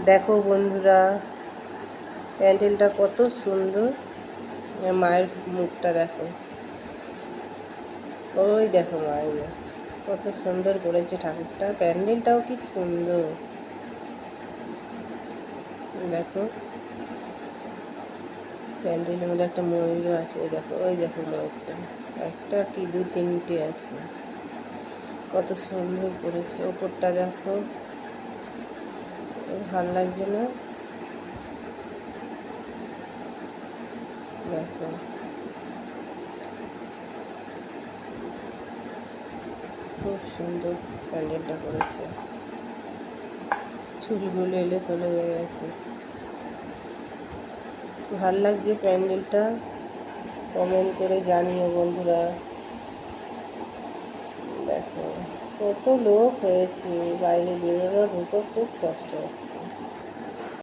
দেখো বন্ধুরা, প্যান্ডেলটা কত সুন্দর। মায়ের মুখটা দেখো, ওই দেখো মায়ের মুখ, কত সুন্দর করেছে ঠাকুরটা। প্যান্ডেলটাও কি সুন্দর দেখো। প্যান্ডেলের মধ্যে একটা ময়ূরও আছে, দেখো ওই দেখো ময়ূরটা, একটা কি দু তিনটে আছে, কত সুন্দর করেছে। ওপরটা দেখো, ভাল লাগছে না? দেখো খুব সুন্দর প্যান্ডেলটা করেছে। ছুরিগুলো এলে তোলে হয়ে গেছে। ভাল লাগছে প্যান্ডেলটা? কমেন্ট করে জানিও বন্ধুরা। দেখো কত লোক হয়েছে, বাইরে বেরোনো ঢুকো খুব কষ্ট হচ্ছে।